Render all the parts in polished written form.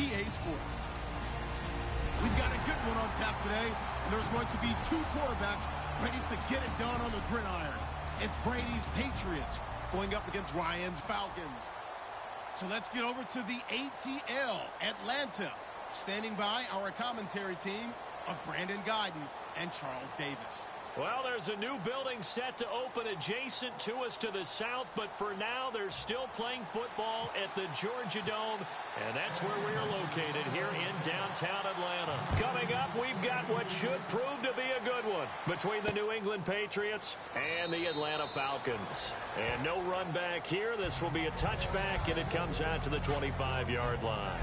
EA Sports. We've got a good one on tap today, and there's going to be two quarterbacks ready to get it done on the gridiron. It's Brady's Patriots going up against Ryan's Falcons. So let's get over to the ATL, Atlanta. Standing by our commentary team of Brandon Guyton and Charles Davis. Well, there's a new building set to open adjacent to us to the south, but for now, they're still playing football at the Georgia Dome, and that's where we are located here in downtown Atlanta. Coming up, we've got what should prove to be a good one between the New England Patriots and the Atlanta Falcons. And no run back here. This will be a touchback, and it comes out to the 25-yard line.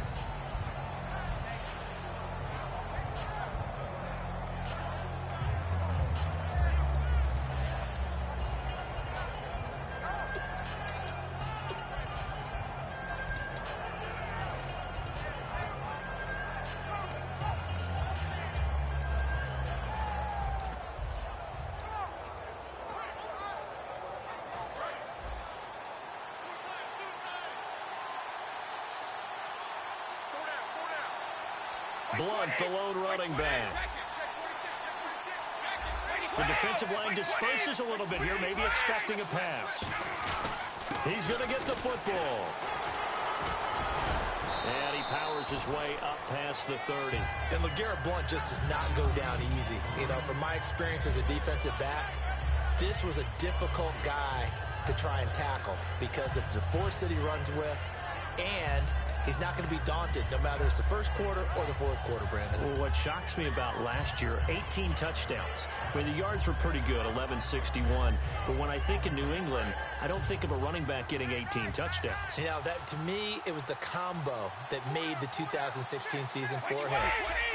Blunt, the lone running back. The defensive line disperses a little bit here, maybe expecting a pass. He's going to get the football. And he powers his way up past the 30. And LeGarrette Blunt just does not go down easy. You know, from my experience as a defensive back, this was a difficult guy to try and tackle because of the force that he runs with, and he's not going to be daunted no matter it's the first quarter or the fourth quarter, Brandon. Well, what shocks me about last year, 18 touchdowns. I mean, the yards were pretty good, 1161. But when I think of New England, I don't think of a running back getting 18 touchdowns. You know, that to me, it was the combo that made the 2016 season for him.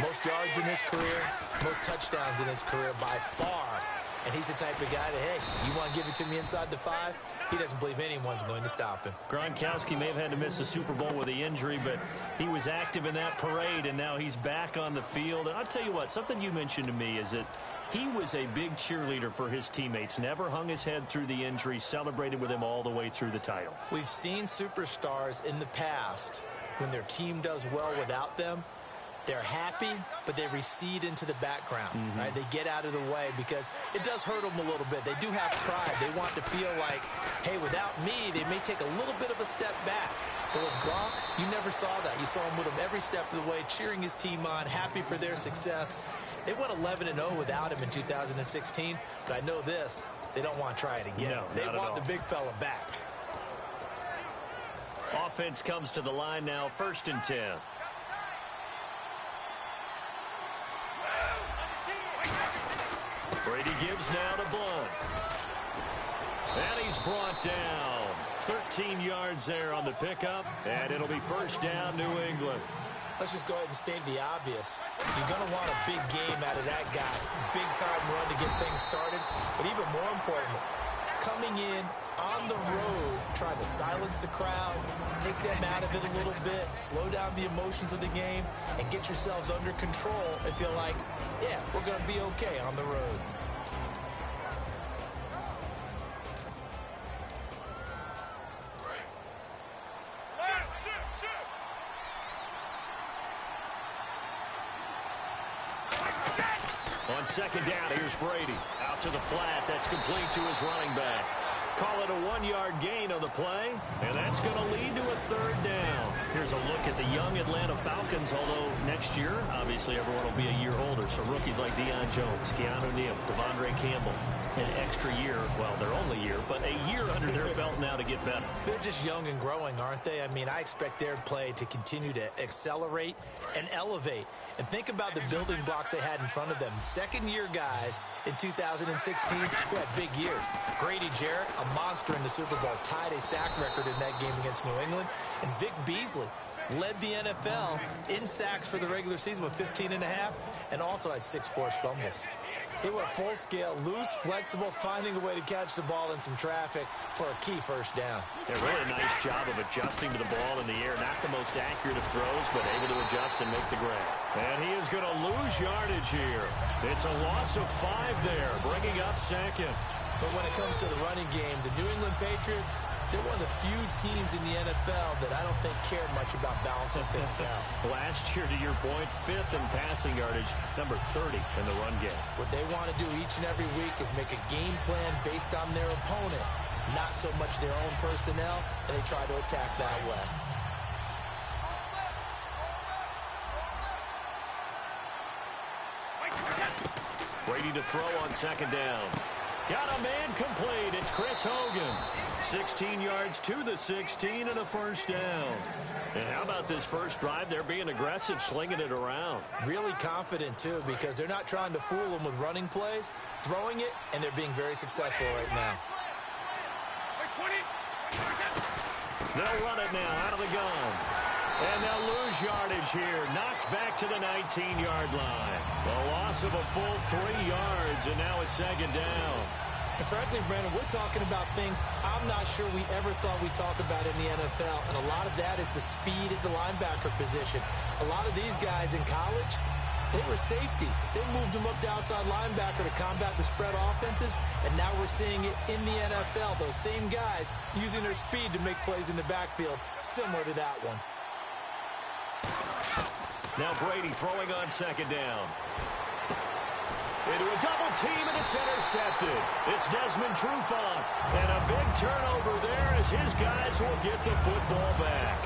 Most yards in his career, most touchdowns in his career by far. And he's the type of guy that, hey, you want to give it to me inside the 5? He doesn't believe anyone's going to stop him. Gronkowski may have had to miss the Super Bowl with the injury, but he was active in that parade, and now he's back on the field. And I'll tell you what, something you mentioned to me is that he was a big cheerleader for his teammates, never hung his head through the injury, celebrated with him all the way through the title. We've seen superstars in the past, when their team does well without them, they're happy, but they recede into the background, right? They get out of the way because it does hurt them a little bit. They do have pride. They want to feel like, hey, without me, they may take a little bit of a step back. But with Gronk, you never saw that. You saw him with him every step of the way, cheering his team on, happy for their success. They went 11-0 without him in 2016, but I know this, they don't want to try it again. No, they want the big fella back. Offense comes to the line now, 1st and 10. Brady gives now to Blunt. And he's brought down. 13 yards there on the pickup, and it'll be 1st down, New England. Let's just go ahead and state the obvious. You're going to want a big game out of that guy. Big-time run to get things started. But even more importantly, coming in on the road, trying to silence the crowd, take them out of it a little bit, slow down the emotions of the game, and get yourselves under control and feel like, yeah, we're going to be okay on the road. On 2nd down, here's Brady. Out to the flat. That's complete to his running back. Call it a 1-yard gain on the play, and that's going to lead to a 3rd down. Here's a look at the young Atlanta Falcons, although next year, obviously, everyone will be a year older. So rookies like Deion Jones, Keanu Neal, Devondre Campbell, an extra year, well, their only year, but a year under their belt now to get better. They're just young and growing, aren't they? I mean, I expect their play to continue to accelerate and elevate. And think about the building blocks they had in front of them. Second-year guys in 2016 who had big years. Grady Jarrett, a monster in the Super Bowl, tied a sack record in that game against New England. And Vic Beasley led the NFL in sacks for the regular season with 15.5 and also had 6 forced fumbles. He went full scale, loose, flexible, finding a way to catch the ball in some traffic for a key 1st down. A really nice job of adjusting to the ball in the air. Not the most accurate of throws, but able to adjust and make the grab. And he is going to lose yardage here. It's a loss of 5 there, bringing up 2nd. But when it comes to the running game, the New England Patriots, They're one of the few teams in the NFL that I don't think care much about balancing things out. Last year, to your point, 5th in passing yardage, number 30 in the run game. What they want to do each and every week is make a game plan based on their opponent, not so much their own personnel, and they try to attack that way. Brady to throw on 2nd down. Got a man complete. It's Chris Hogan. 16 yards to the 16 and a 1st down. And how about this first drive? They're being aggressive, slinging it around. Really confident, too, because they're not trying to fool them with running plays, throwing it, and they're being very successful right now. They'll run it now out of the gun. And they'll lose yardage here. Knocked back to the 19-yard line. A loss of a full 3 yards, and now it's 2nd down. And frankly, Brandon, we're talking about things I'm not sure we ever thought we'd talk about in the NFL, and a lot of that is the speed at the linebacker position. A lot of these guys in college, they were safeties. They moved them up to outside linebacker to combat the spread offenses, and now we're seeing it in the NFL. Those same guys using their speed to make plays in the backfield, similar to that one. Now Brady throwing on 2nd down. Into a double team, and it's intercepted. It's Desmond Trufant. And a big turnover there as his guys will get the football back.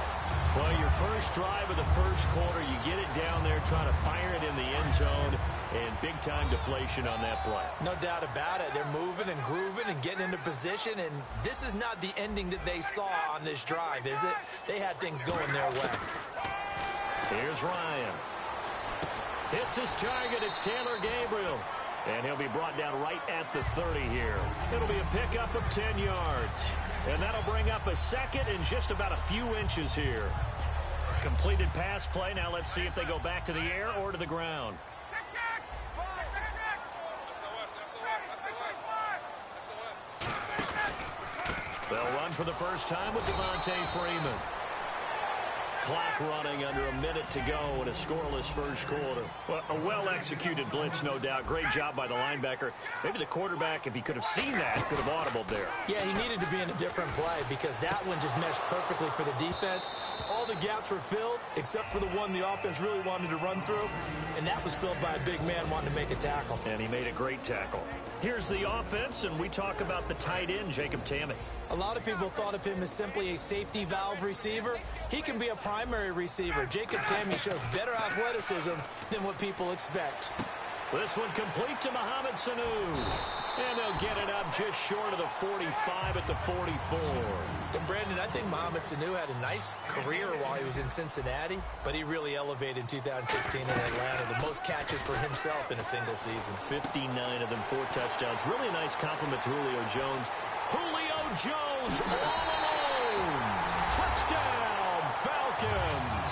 Well, your first drive of the first quarter, you get it down there, trying to fire it in the end zone, and big-time deflation on that play. No doubt about it. They're moving and grooving and getting into position, and this is not the ending that they saw on this drive, is it? They had things going their way. Here's Ryan. Hits his target. It's Taylor Gabriel. And he'll be brought down right at the 30 here. It'll be a pickup of 10 yards. And that'll bring up a 2nd and just about a few inches here. Completed pass play. Now let's see if they go back to the air or to the ground. They'll run for the first time with Devontae Freeman. Clock running under a minute to go in a scoreless first quarter. Well, a well-executed blitz, no doubt. Great job by the linebacker. Maybe the quarterback, if he could have seen that, could have audibled there. Yeah, he needed to be in a different play because that one just meshed perfectly for the defense. All the gaps were filled except for the one the offense really wanted to run through, and that was filled by a big man wanting to make a tackle. And he made a great tackle. Here's the offense, and we talk about the tight end, Jacob Tamme. A lot of people thought of him as simply a safety valve receiver. He can be a primary receiver. Jacob Tamme shows better athleticism than what people expect. This one complete to Mohamed Sanu. And they'll get it up just short of the 45 at the 44. And Brandon, I think Mohamed Sanu had a nice career while he was in Cincinnati, but he really elevated in 2016 in Atlanta. The most catches for himself in a single season. 59 of them, 4 touchdowns. Really nice compliment to Julio Jones. Julio Jones all alone. Touchdown, Falcons.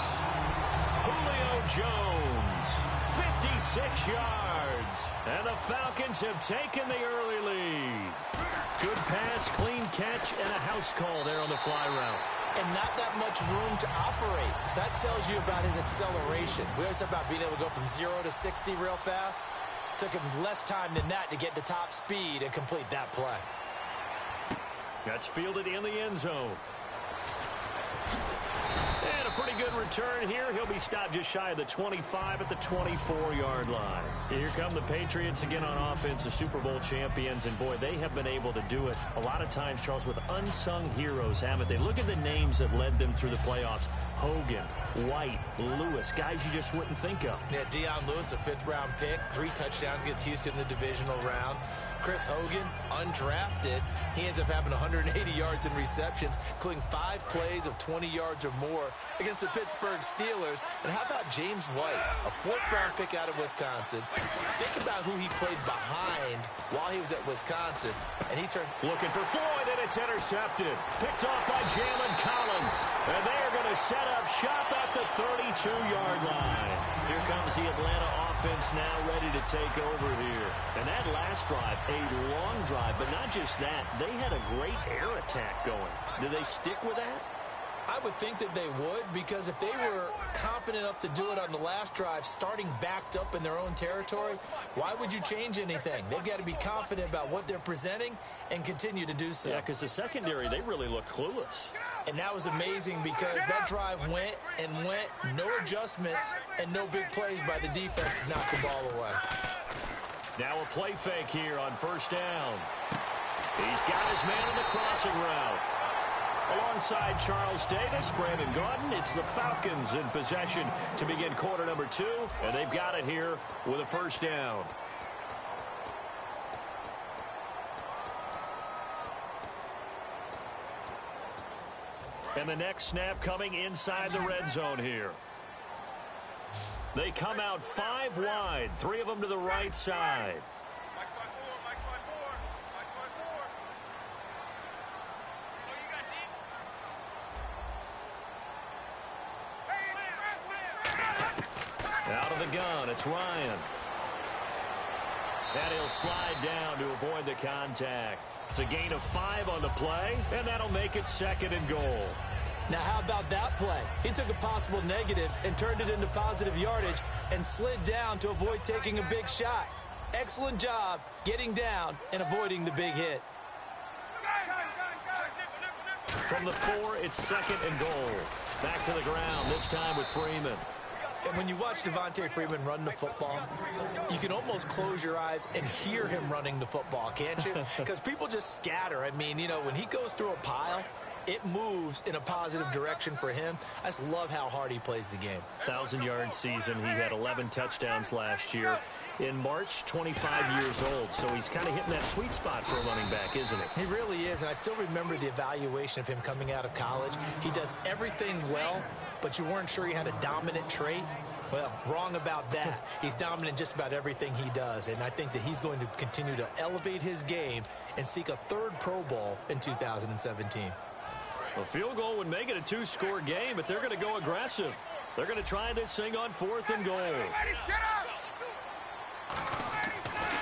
Julio Jones, 56 yards. And the Falcons have taken the early lead. Good pass, clean catch, and a house call there on the fly route. And not that much room to operate. So that tells you about his acceleration. We always talk about being able to go from 0 to 60 real fast. Took him less time than that to get to top speed and complete that play. That's fielded in the end zone. And a pretty good return here. He'll be stopped just shy of the 25 at the 24-yard line. Here come the Patriots again on offense, the Super Bowl champions. And, boy, they have been able to do it a lot of times, Charles, with unsung heroes, haven't they? Look at the names that led them through the playoffs. Hogan, White, Lewis, guys you just wouldn't think of. Yeah, Deion Lewis, a 5th-round pick, 3 touchdowns against Houston in the divisional round. Chris Hogan, undrafted. He ends up having 180 yards in receptions, including 5 plays of 20 yards or more against the Pittsburgh Steelers. And how about James White, a 4th-round pick out of Wisconsin? Think about who he played behind while he was at Wisconsin. And he turns... Looking for Floyd, and it's intercepted. Picked off by Jalen Collins. And they're going to set up shop at the 32-yard line. Here comes the Atlanta offense now ready to take over here. And that last drive, a long drive, but not just that. They had a great air attack going. Do they stick with that? I would think that they would, because if they were confident enough to do it on the last drive, starting backed up in their own territory, why would you change anything? They've got to be confident about what they're presenting and continue to do so. Yeah, because the secondary, they really look clueless. And that was amazing because that drive went and went, no adjustments, and no big plays by the defense to knock the ball away. Now a play fake here on first down. He's got his man on the crossing route. Alongside Charles Davis, Brandon Gaudin, it's the Falcons in possession to begin quarter number 2, and they've got it here with a first down. And the next snap coming inside the red zone here. They come out 5 wide, 3 of them to the right side. Out of the gun, it's Ryan. And he'll slide down to avoid the contact. It's a gain of 5 on the play, and that'll make it 2nd and goal. Now, how about that play? He took a possible negative and turned it into positive yardage and slid down to avoid taking a big shot. Excellent job getting down and avoiding the big hit. From the 4, it's 2nd and goal. Back to the ground, this time with Freeman. And when you watch Devontae Freeman run the football, you can almost close your eyes and hear him running the football, can't you? Because people just scatter. I mean, you know, when he goes through a pile, it moves in a positive direction for him. I just love how hard he plays the game. 1,000-yard season. He had 11 touchdowns last year. In March, 25 years old. So he's kind of hitting that sweet spot for a running back, isn't he? He really is, and I still remember the evaluation of him coming out of college. He does everything well, but you weren't sure he had a dominant trait. Well, wrong about that. He's dominant just about everything he does, and I think that he's going to continue to elevate his game and seek a 3rd Pro Bowl in 2017. A field goal would make it a 2-score game, but they're going to go aggressive. They're going to try this thing on 4th and goal.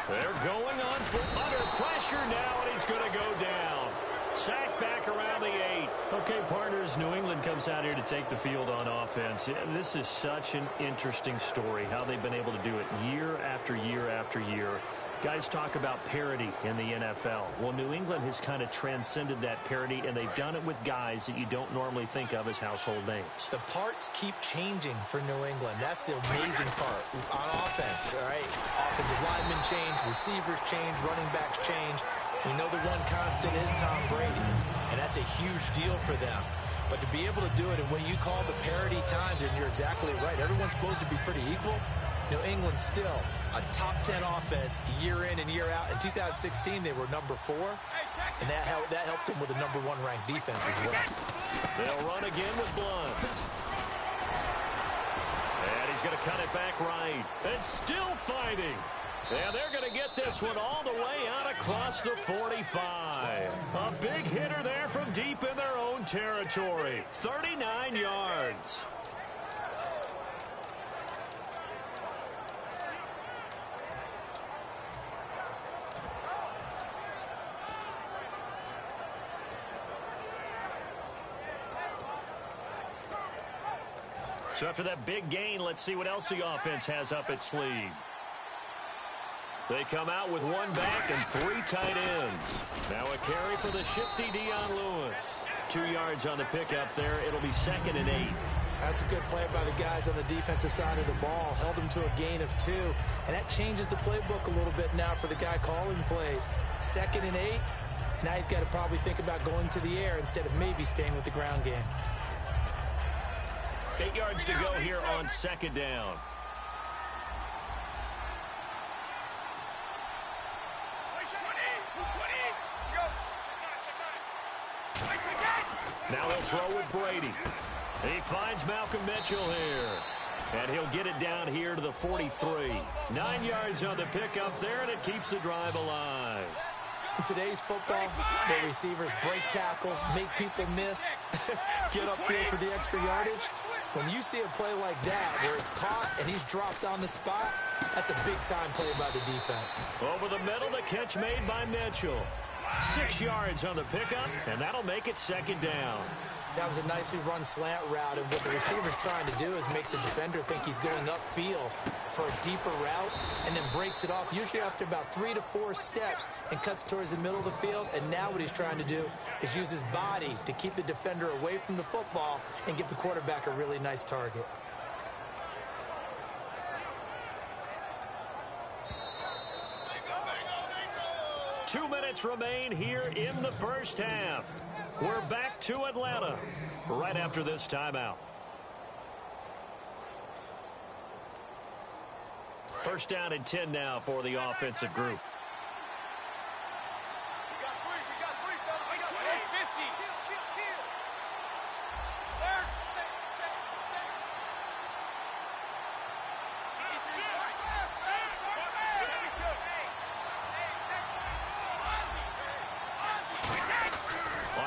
They're going on under pressure now, and he's going to go down. Sacked back around the 8. Okay, partners, New England comes out here to take the field on offense. This is such an interesting story, how they've been able to do it year after year after year. Guys talk about parity in the NFL. Well, New England has kind of transcended that parity, and they've done it with guys that you don't normally think of as household names. The parts keep changing for New England. That's the amazing part on offense, all right? Offensive linemen change, receivers change, running backs change. We know the one constant is Tom Brady, and that's a huge deal for them. But to be able to do it in what you call the parity times, and you're exactly right, everyone's supposed to be pretty equal. New England still a top 10 offense year in and year out. In 2016, they were number 4, and that helped them with a number 1 ranked defense as well. They'll run again with Blunt. And he's going to cut it back right. And still fighting. And they're going to get this one all the way out across the 45. A big hitter there from deep in their own territory. 39 yards. So after that big gain, let's see what else the offense has up its sleeve. They come out with 1 back and 3 tight ends. Now a carry for the shifty Dion Lewis. 2 yards on the pickup there. It'll be 2nd and 8. That's a good play by the guys on the defensive side of the ball. Held them to a gain of 2. And that changes the playbook a little bit now for the guy calling plays. 2nd and 8. Now he's got to probably think about going to the air instead of maybe staying with the ground game. 8 yards to go here on 2nd down. Now he'll throw with Brady. He finds Malcolm Mitchell here. And he'll get it down here to the 43. 9 yards on the pickup there, and it keeps the drive alive. In today's football, where receivers break tackles, make people miss, get upfield for the extra yardage, when you see a play like that where it's caught and he's dropped on the spot, that's a big-time play by the defense. Over the middle, the catch made by Mitchell. 6 yards on the pickup, and that'll make it 2nd down. That was a nicely run slant route, and what the receiver's trying to do is make the defender think he's going upfield for a deeper route and then breaks it off, usually after about 3 to 4 steps, and cuts towards the middle of the field. And now what he's trying to do is use his body to keep the defender away from the football and give the quarterback a really nice target. Two minutes remain here in the first half. We're back to Atlanta right after this timeout. First down and 10 now for the offensive group.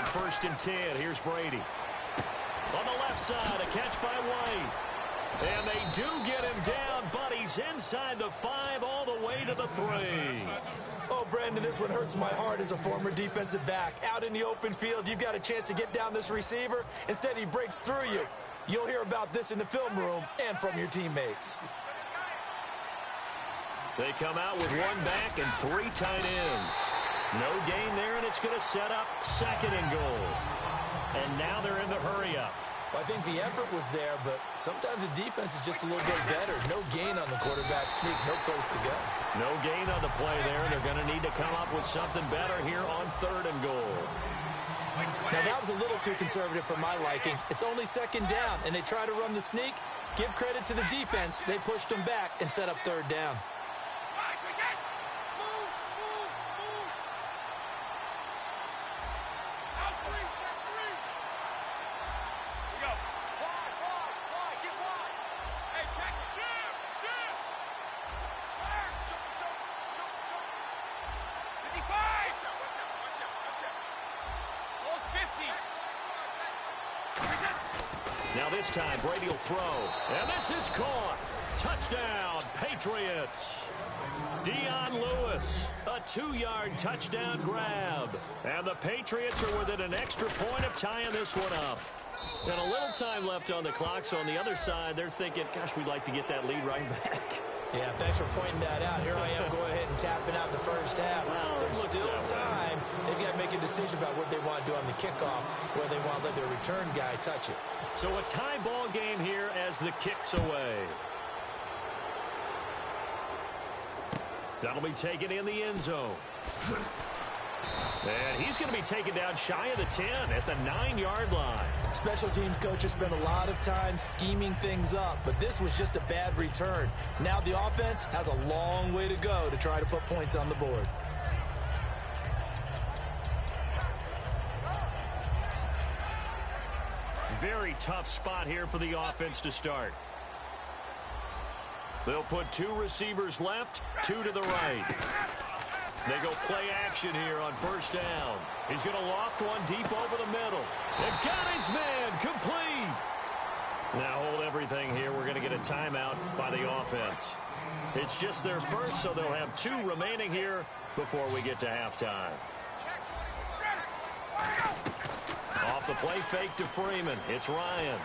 First and 10, here's Brady. On the left side, a catch by White. And they do get him down, but he's inside the 5 all the way to the 3. Oh, Brandon, this one hurts my heart as a former defensive back. Out in the open field, you've got a chance to get down this receiver. Instead, he breaks through you. You'll hear about this in the film room and from your teammates. They come out with 1 back and 3 tight ends. No gain there, and it's going to set up 2nd and goal. And now they're in the hurry-up. Well, I think the effort was there, but sometimes the defense is just a little bit better. No gain on the quarterback sneak, no place to go. No gain on the play there. They're going to need to come up with something better here on 3rd and goal. Now, that was a little too conservative for my liking. It's only 2nd down, and they try to run the sneak. Give credit to the defense. They pushed them back and set up 3rd down. Now this time, Brady will throw. And this is caught. Touchdown, Patriots. Dion Lewis, a 2-yard touchdown grab. And the Patriots are within an extra point of tying this one up. And a little time left on the clock, so on the other side, they're thinking, gosh, we'd like to get that lead right back. Yeah, thanks for pointing that out. Here I am going ahead and tapping out the first half. Well, there's still time. They've got to make a decision about what they want to do on the kickoff, where they want to let their return guy touch it. So a tie ball game here as the kick's away. That'll be taken in the end zone. And he's going to be taken down shy of the 10 at the 9-yard line. Special teams coaches spend a lot of time scheming things up, but this was just a bad return. Now the offense has a long way to go to try to put points on the board. Very tough spot here for the offense to start. They'll put 2 receivers left, 2 to the right. They go play action here on first down. He's going to loft one deep over the middle. They've got his man complete. Now hold everything here. We're going to get a timeout by the offense. It's just their first, so they'll have 2 remaining here before we get to halftime. Off the play fake to Freeman. It's Ryan.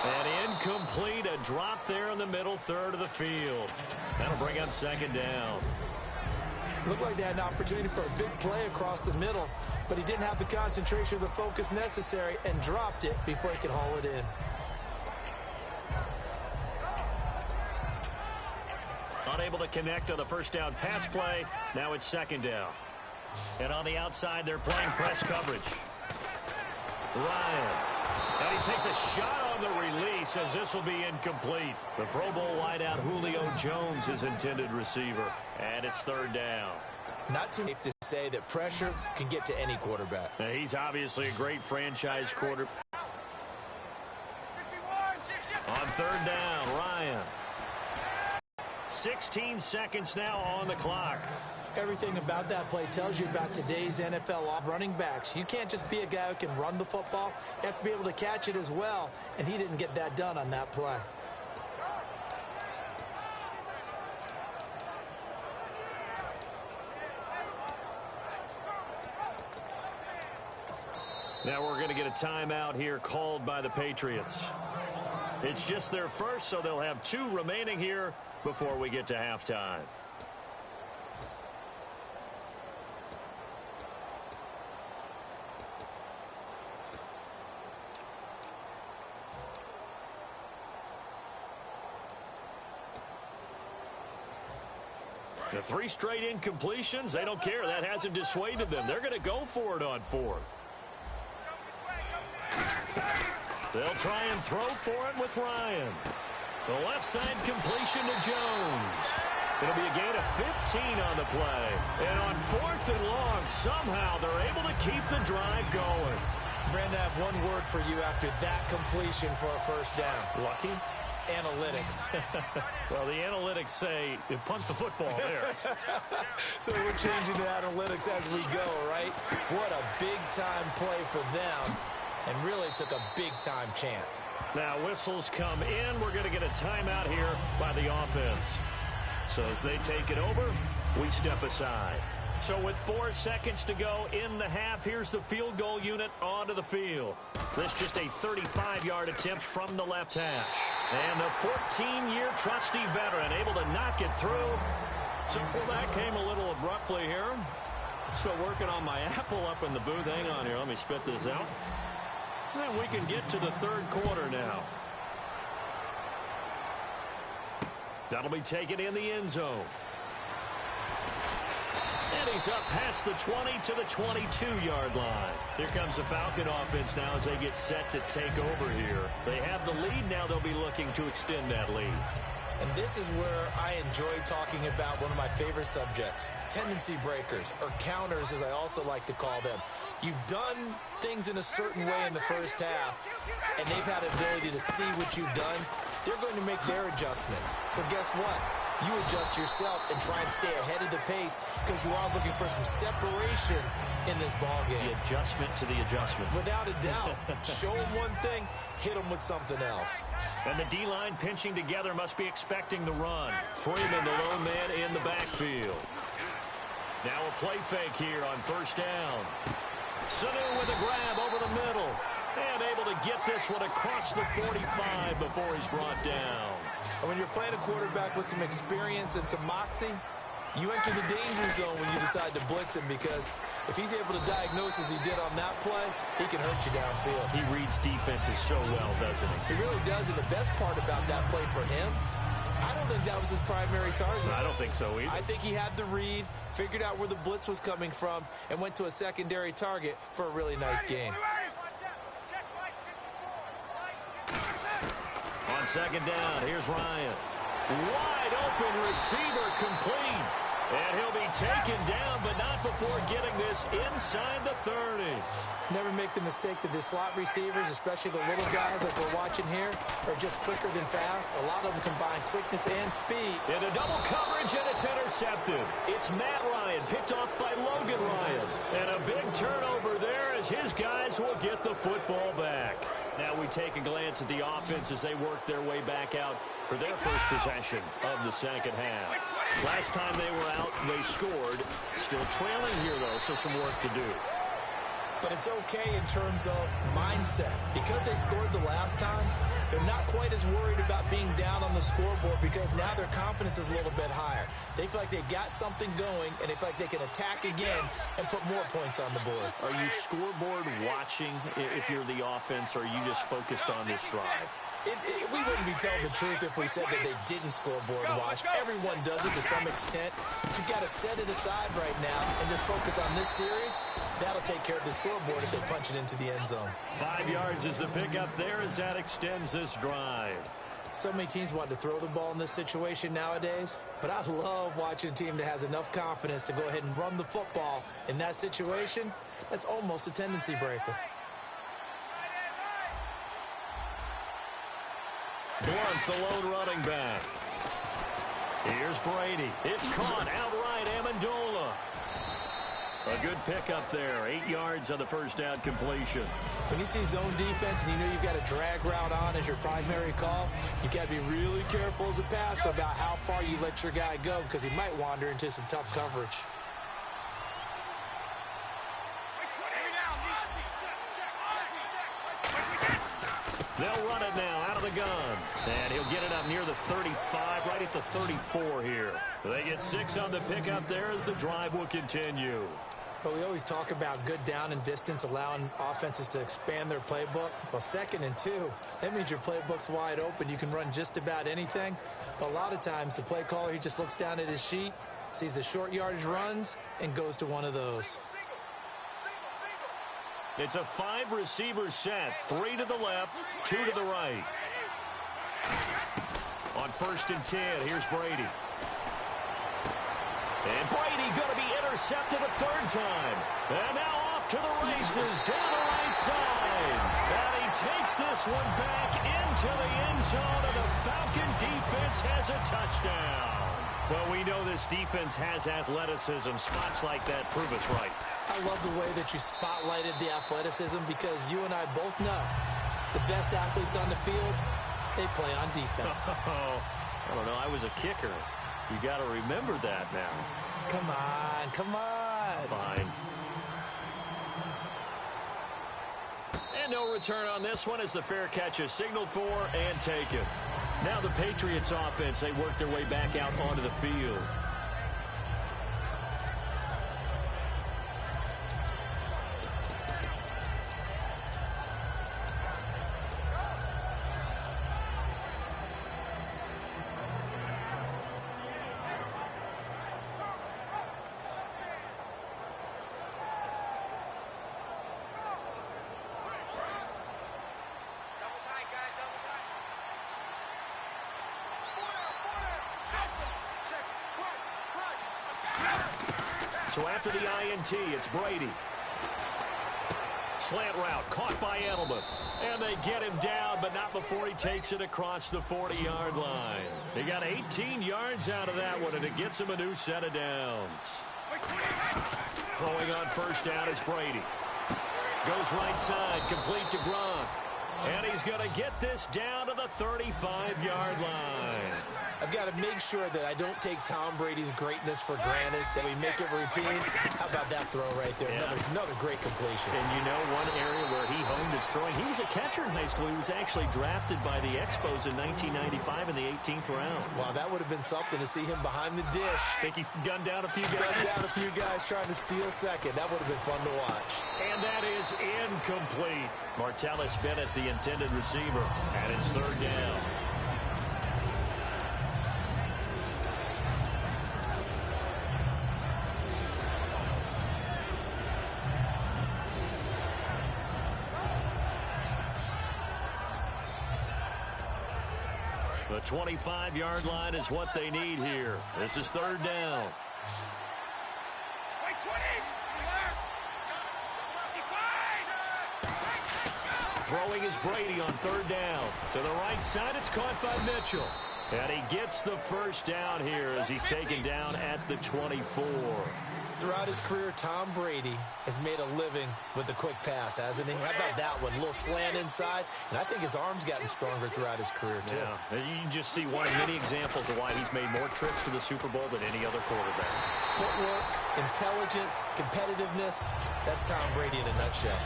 And incomplete, a drop there in the middle third of the field. That'll bring up 2nd down. Looked like they had an opportunity for a big play across the middle, but he didn't have the concentration or the focus necessary and dropped it before he could haul it in. Unable to connect on the first down pass play. Now it's 2nd down. And on the outside, they're playing press coverage. Ryan. And he takes a shot on the release as this will be incomplete. The Pro Bowl wideout Julio Jones is intended receiver. And it's 3rd down. Not too safe to say that pressure can get to any quarterback. Now, he's obviously a great franchise quarterback. On 3rd down, Ryan. 16 seconds now on the clock. Everything about that play tells you about today's NFL running backs. You can't just be a guy who can run the football. You have to be able to catch it as well, and he didn't get that done on that play. Now we're going to get a timeout here called by the Patriots. It's just their first, so they'll have 2 remaining here before we get to halftime. The 3 straight incompletions, they don't care. That hasn't dissuaded them. They're going to go for it on 4th. They'll try and throw for it with Ryan. The left side completion to Jones. It'll be a gain of 15 on the play. And on 4th and long, somehow they're able to keep the drive going. Brandon, I have one word for you after that completion for a first down. Lucky? Analytics. Well, the analytics say you punt the football there. So we're changing to analytics as we go, right? What a big-time play for them, and really took a big-time chance. Now whistles come in. We're going to get a timeout here by the offense. So as they take it over, we step aside. So with 4 seconds to go in the half, here's the field goal unit onto the field. This just a 35-yard attempt from the left hash. And the 14-year trusty veteran able to knock it through. So well, that came a little abruptly here. So working on my apple up in the booth. Hang on here. Let me spit this out. And we can get to the 3rd quarter now. That'll be taken in the end zone. And he's up past the 20 to the 22-yard line. Here comes the Falcon offense now as they get set to take over here. They have the lead. Now they'll be looking to extend that lead. And this is where I enjoy talking about one of my favorite subjects, tendency breakers, or counters as I also like to call them. You've done things in a certain way in the first half, and they've had the ability to see what you've done. They're going to make their adjustments. So guess what? You adjust yourself and try and stay ahead of the pace because you are looking for some separation in this ball game. The adjustment to the adjustment. Without a doubt. Show them one thing, hit them with something else. And the D-line pinching together must be expecting the run. Freeman, the lone man in the backfield. Now a play fake here on first down. Sanu with a grab over the middle. And able to get this one across the 45 before he's brought down. And when you're playing a quarterback with some experience and some moxie, you enter the danger zone when you decide to blitz him because if he's able to diagnose as he did on that play, he can hurt you downfield. He reads defenses so well, doesn't he? He really does, and the best part about that play for him, I don't think that was his primary target. I don't think so either. I think he had the read, figured out where the blitz was coming from, and went to a secondary target for a really nice gain. On second down, here's Ryan. Wide open receiver complete. And he'll be taken down, but not before getting this inside the 30. Never make the mistake that the slot receivers, especially the little guys like we're watching here, are just quicker than fast. A lot of them combine quickness and speed. Into double coverage, and it's intercepted. It's Matt Ryan, picked off by Logan Ryan. And a big turnover there as his guys will get the football back. Now we take a glance at the offense as they work their way back out for their first possession of the second half. Last time they were out, they scored. Still trailing here, though, so some work to do. But it's okay in terms of mindset. Because they scored the last time, they're not quite as worried about being down on the scoreboard because now their confidence is a little bit higher. They feel like they got something going, and they feel like they can attack again and put more points on the board. Are you scoreboard watching if you're the offense, or are you just focused on this drive? We wouldn't be telling the truth if we said that they didn't scoreboard watch. Everyone does it to some extent. But you've got to set it aside right now and just focus on this series. That'll take care of the scoreboard if they punch it into the end zone. 5 yards is the pickup there as that extends this drive. So many teams want to throw the ball in this situation nowadays, but I love watching a team that has enough confidence to go ahead and run the football. In that situation, that's almost a tendency breaker. Blunt, the lone running back. Here's Brady. It's caught outright, Amendola. A good pickup there. 8 yards on the first down completion. When you see zone defense and you know you've got a drag route on as your primary call, you've got to be really careful as a passer about how far you let your guy go because he might wander into some tough coverage. They'll run it now out of the gun. And he'll get it up near the 35, right at the 34 here. They get 6 on the pickup there as the drive will continue. But we always talk about good down and distance, allowing offenses to expand their playbook. Well, 2nd and 2, that means your playbook's wide open. You can run just about anything. But a lot of times, the play caller, he just looks down at his sheet, sees the short yardage runs, and goes to one of those. It's a 5-receiver set. 3 to the left, 2 to the right. On 1st and 10, here's Brady. And Brady going to be intercepted a 3rd time. And now off to the races down the right side. And he takes this one back into the end zone, and the Falcon defense has a touchdown. Well, we know this defense has athleticism. Spots like that prove us right. I love the way that you spotlighted the athleticism, because you and I both know the best athletes on the field, they play on defense. I don't know. I was a kicker. You got to remember that now. Come on, come on. Fine. And no return on this one as the fair catch is signaled for and taken. Now the Patriots offense, they work their way back out onto the field. So after the INT, it's Brady. Slant route caught by Edelman. And they get him down, but not before he takes it across the 40-yard line. He got 18 yards out of that one, and it gets him a new set of downs. Throwing on 1st down is Brady. Goes right side, complete to Gronk. And he's going to get this down to the 35-yard line. I've got to make sure that I don't take Tom Brady's greatness for granted, that we make it routine. How about that throw right there? Yeah. Another great completion. And you know one area where he honed his throwing, he was a catcher in high school. He was actually drafted by the Expos in 1995 in the 18th round. Wow, that would have been something to see him behind the dish. Think he gunned down a few guys? Gunned down a few guys trying to steal second. That would have been fun to watch. And that is incomplete. Martellus Bennett, the intended receiver, and it's 3rd down. The 25-yard line is what they need here. This is 3rd down. Throwing is Brady on 3rd down. To the right side, it's caught by Mitchell. And he gets the 1st down here as he's taken down at the 24. Throughout his career, Tom Brady has made a living with the quick pass, hasn't he? How about that one? A little slant inside, and I think his arm's gotten stronger throughout his career, too. Yeah, you can just see one of many examples of why he's made more trips to the Super Bowl than any other quarterback. Footwork, intelligence, competitiveness, that's Tom Brady in a nutshell.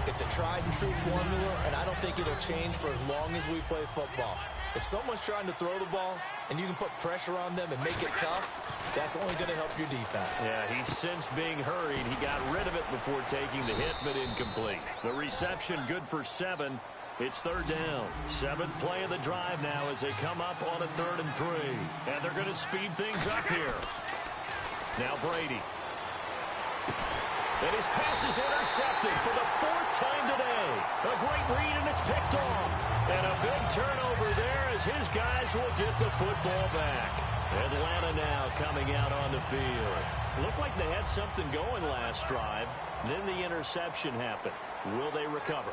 It's a tried-and-true formula, and I don't think it'll change for as long as we play football. If someone's trying to throw the ball and you can put pressure on them and make it tough, that's only going to help your defense. Yeah, he's since being hurried. He got rid of it before taking the hit, but incomplete. The reception good for 7. It's 3rd down. 7th play of the drive now as they come up on a 3rd and 3. And they're going to speed things up here. Now Brady. And his pass is intercepted for the 4th time today. A great read, and it's picked off. And a big turnover there as his guys will get the football back. Atlanta now coming out on the field. Looked like they had something going last drive. Then the interception happened. Will they recover?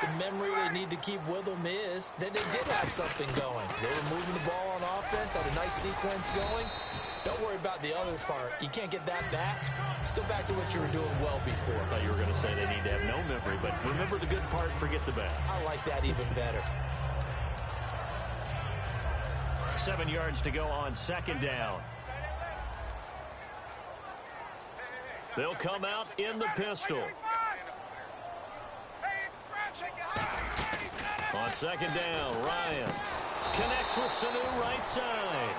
The memory they need to keep with them is that they did have something going. They were moving the ball on offense, had a nice sequence going. Don't worry about the other part. You can't get that back. Let's go back to what you were doing well before. I thought you were going to say they need to have no memory, but remember the good part, forget the bad. I like that even better. 7 yards to go on 2nd down. They'll come out in the pistol. On second down, Ryan connects with Sanu right side.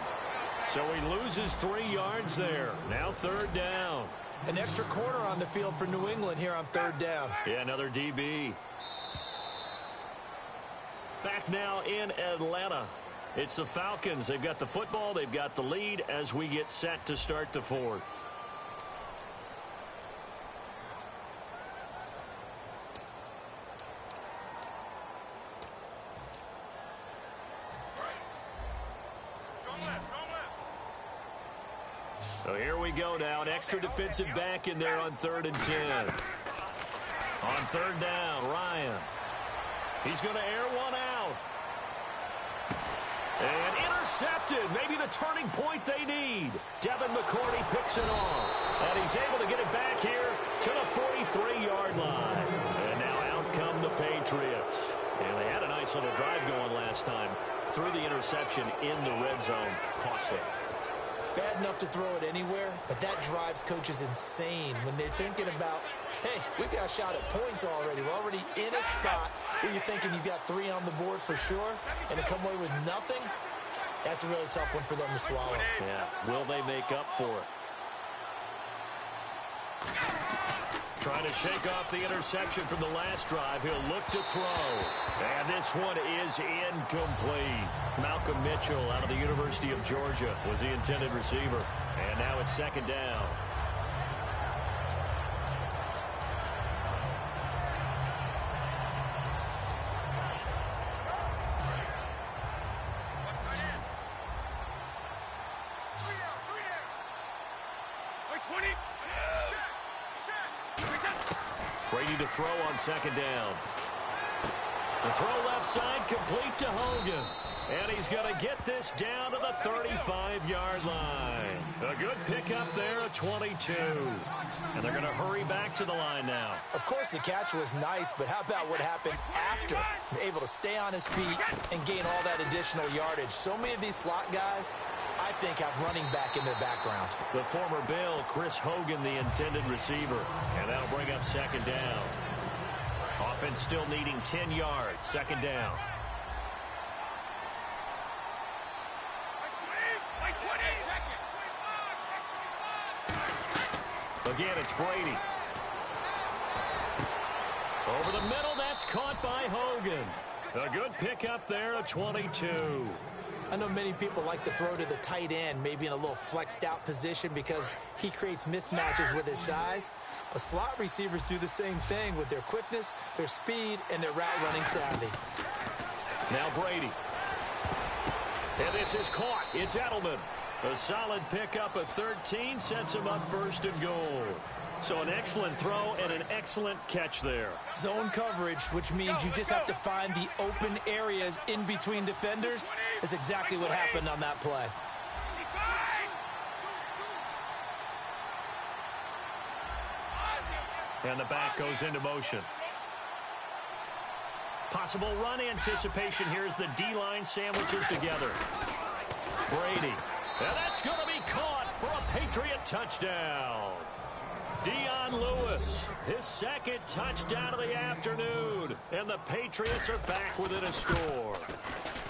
So he loses 3 yards there. Now third down. An extra corner on the field for New England here on third down. Yeah, another DB. Back now in Atlanta. It's the Falcons. They've got the football. They've got the lead as we get set to start the fourth. So here we go now. An extra defensive back in there on 3rd and 10. On third down, Ryan. He's going to air one out. And intercepted. Maybe the turning point they need. Devin McCourty picks it off. And he's able to get it back here to the 43-yard line. And now out come the Patriots. And they had a nice little drive going last time. Threw the interception in the red zone. Costly. Bad enough to throw it anywhere, but that drives coaches insane when they're thinking about, hey, we got a shot at points already. We're already in a spot where you're thinking you got 3 on the board for sure, and to come away with nothing, that's a really tough one for them to swallow. Yeah, will they make up for it? Trying to shake off the interception from the last drive. He'll look to throw. And this one is incomplete. Malcolm Mitchell out of the University of Georgia was the intended receiver. And now it's second down. Brady to throw on second down. The throw left side complete to Hogan. And he's going to get this down to the 35-yard line. A good pickup there at 22. And they're going to hurry back to the line now. Of course, the catch was nice, but how about what happened after? Able to stay on his feet and gain all that additional yardage. So many of these slot guys, I think, have running back in their background. The former Bill, Chris Hogan, the intended receiver. And that'll bring up second down. Offense still needing 10 yards. Second down. Again, it's Brady. Over the middle, that's caught by Hogan. A good pickup there at 22. I know many people like to throw to the tight end, maybe in a little flexed out position because he creates mismatches with his size. But slot receivers do the same thing with their quickness, their speed, and their route running savvy. Now Brady. And this is caught. It's Edelman. A solid pickup at 13 sets him up first and goal. So an excellent throw and an excellent catch there. Zone coverage, which means you just have to find the open areas in between defenders. That's exactly what happened on that play. And the back goes into motion. Possible run anticipation here as the D-line sandwiches together. Brady. And that's going to be caught for a Patriot touchdown. Dion Lewis, his second touchdown of the afternoon. And the Patriots are back within a score.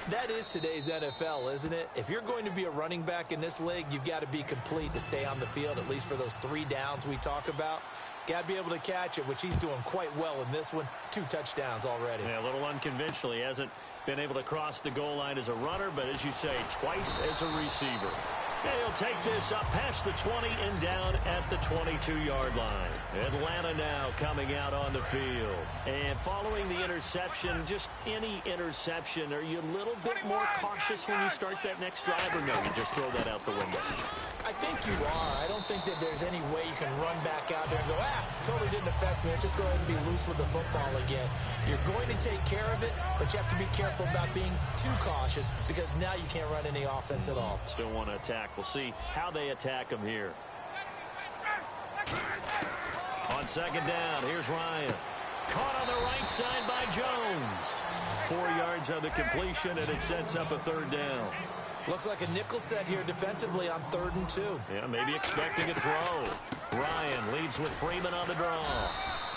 That is today's NFL, isn't it? If you're going to be a running back in this league, you've got to be complete to stay on the field, at least for those 3 downs we talk about. Got to be able to catch it, which he's doing quite well in this one. 2 touchdowns already. Yeah, a little unconventional. He hasn't been able to cross the goal line as a runner, but as you say, twice as a receiver. And he'll take this up past the 20 and down at the 22-yard line. Atlanta now coming out on the field. And following the interception, just any interception, are you a little bit more cautious when you start that next drive, or no, you just throw that out the window? I think you are. I don't think that there's any way you can run back out there and go, totally didn't affect me. Let's just go ahead and be loose with the football again. You're going to take care of it, but you have to be careful about being too cautious because now you can't run any offense at all. Still want to attack. We'll see how they attack him here. On second down, here's Ryan. Caught on the right side by Jones. 4 yards on the completion, and it sets up a third down. Looks like a nickel set here defensively on 3rd and 2. Yeah, maybe expecting a throw. Ryan leads with Freeman on the draw.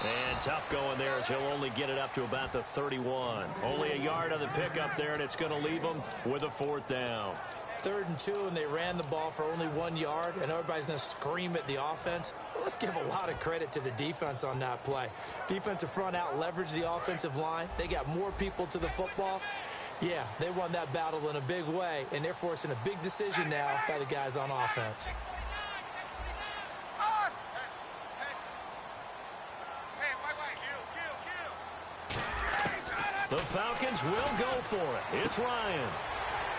And tough going there as he'll only get it up to about the 31. Only a yard on the pickup there, and it's going to leave him with a 4th down. 3rd and 2, and they ran the ball for only 1 yard, and everybody's going to scream at the offense. Well, let's give a lot of credit to the defense on that play. Defensive front out leveraged the offensive line. They got more people to the football. Yeah, they won that battle in a big way, and they're forcing a big decision now by the guys on offense. The Falcons will go for it. It's Ryan.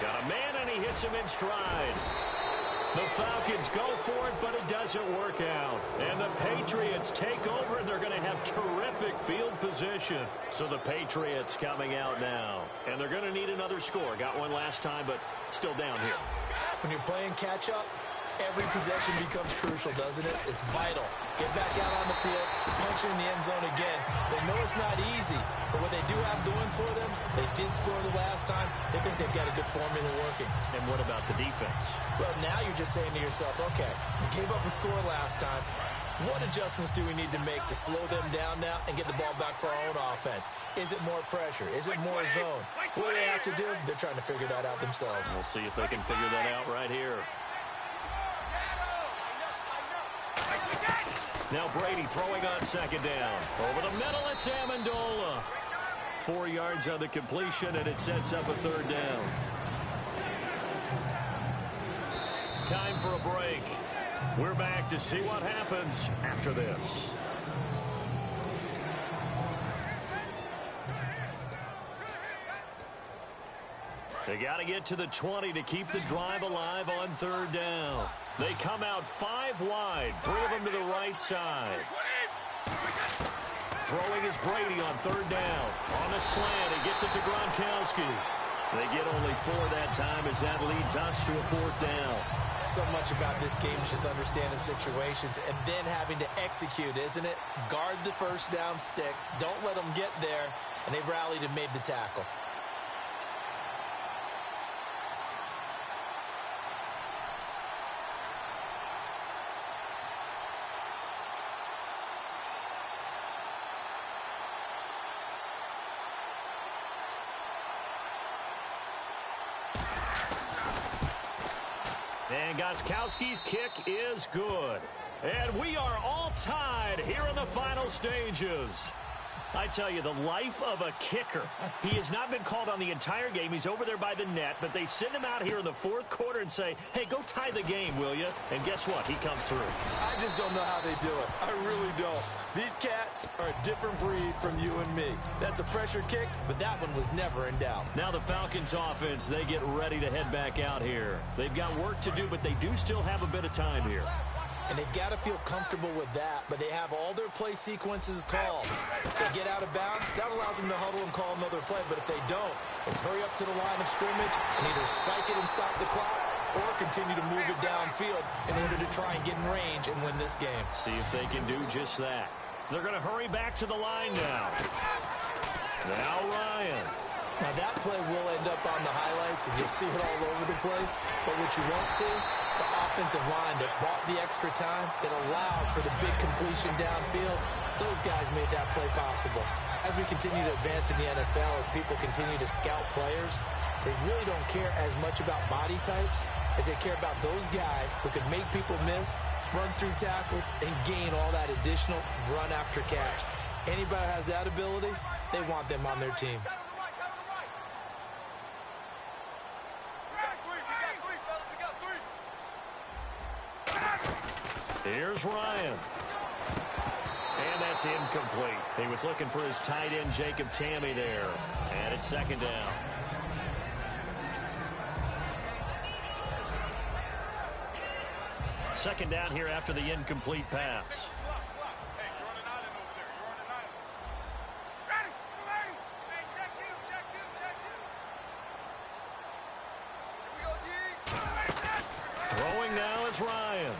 Got a man, and he hits him in stride. The Falcons go for it, but it doesn't work out. And the Patriots take over, and they're going to have terrific field position. So the Patriots coming out now. And they're going to need another score. Got one last time, but still down here. When you're playing catch-up, every possession becomes crucial, doesn't it? It's vital. Get back out on the field, punch it in the end zone again. They know it's not easy, but what they do have going for them, they did score the last time. They think they've got a good formula working. And what about the defense? Well, now you're just saying to yourself, okay, we gave up a score last time. What adjustments do we need to make to slow them down now and get the ball back for our own offense? Is it more pressure? Is it more zone? What do they have to do? They're trying to figure that out themselves. We'll see if they can figure that out right here. Now Brady throwing on 2nd down. Over the middle, it's Amendola. 4 yards on the completion, and it sets up a 3rd down. Time for a break. We're back to see what happens after this. They got to get to the 20 to keep the drive alive on 3rd down. They come out 5 wide, 3 of them to the right side. Throwing is Brady on 3rd down. On the slant, he gets it to Gronkowski. They get only 4 that time as that leads us to a 4th down. So much about this game is just understanding situations and then having to execute, isn't it? Guard the 1st down sticks. Don't let them get there. And they rallied and made the tackle. And Gostkowski's kick is good. And we are all tied here in the final stages. I tell you, the life of a kicker. He has not been called on the entire game. He's over there by the net, but they send him out here in the 4th quarter and say, hey, go tie the game, will you? And guess what? He comes through. I just don't know how they do it. I really don't. These cats are a different breed from you and me. That's a pressure kick, but that one was never in doubt. Now the Falcons offense, they get ready to head back out here. They've got work to do, but they do still have a bit of time here. And they've got to feel comfortable with that, but they have all their play sequences called. If they get out of bounds, that allows them to huddle and call another play. But if they don't, it's hurry up to the line of scrimmage and either spike it and stop the clock or continue to move it downfield in order to try and get in range and win this game. See if they can do just that. They're going to hurry back to the line now. Now Ryan. Now that play will end up on the highlights, and you'll see it all over the place. But what you won't see, the offensive line that bought the extra time, that allowed for the big completion downfield, those guys made that play possible. As we continue to advance in the NFL, as people continue to scout players, they really don't care as much about body types as they care about those guys who can make people miss, run through tackles, and gain all that additional run after catch. Anybody who has that ability, they want them on their team. Here's Ryan. And that's incomplete. He was looking for his tight end, Jacob Tamme, there. And it's 2nd down. Second down here after the incomplete pass. Throwing now is Ryan.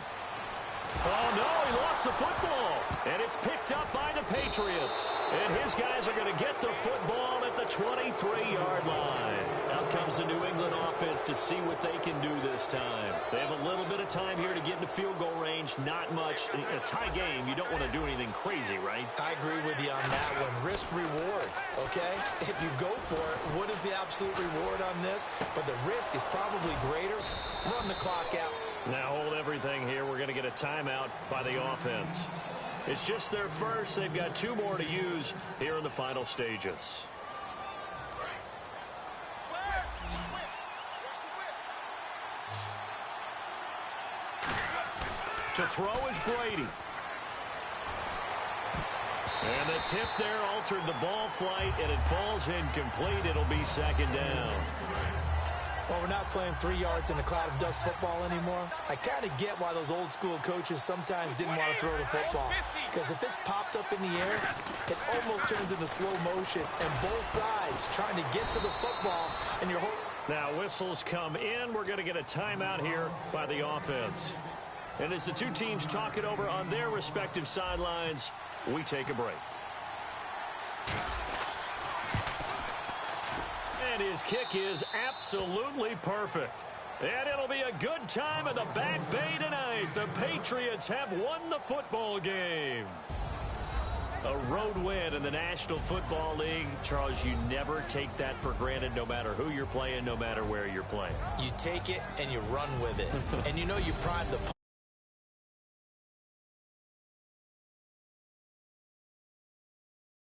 Oh, no, he lost the football. And it's picked up by the Patriots. And his guys are going to get the football at the 23-yard line. Now, comes the New England offense to see what they can do this time. They have a little bit of time here to get into field goal range. Not much. In a tie game, you don't want to do anything crazy, right? I agree with you on that one. Risk reward, okay? If you go for it, what is the absolute reward on this? But the risk is probably greater. Run the clock out. Now hold everything here. We're going to get a timeout by the offense. It's just their first. They've got 2 more to use here in the final stages. To throw is Brady. And the tip there altered the ball flight, and it falls incomplete. It'll be 2nd down. Well, we're not playing 3 yards in a cloud of dust football anymore. I kind of get why those old school coaches sometimes didn't want to throw the football. Because if it's popped up in the air, it almost turns into slow motion. And both sides trying to get to the football, and you're holding. Now whistles come in. We're going to get a timeout here by the offense. And as the 2 teams talk it over on their respective sidelines, we take a break. And his kick is absolutely perfect. And it'll be a good time in the Back Bay tonight. The Patriots have won the football game. A road win in the National Football League. Charles, you never take that for granted, no matter who you're playing, no matter where you're playing. You take it and you run with it. And you know you prime the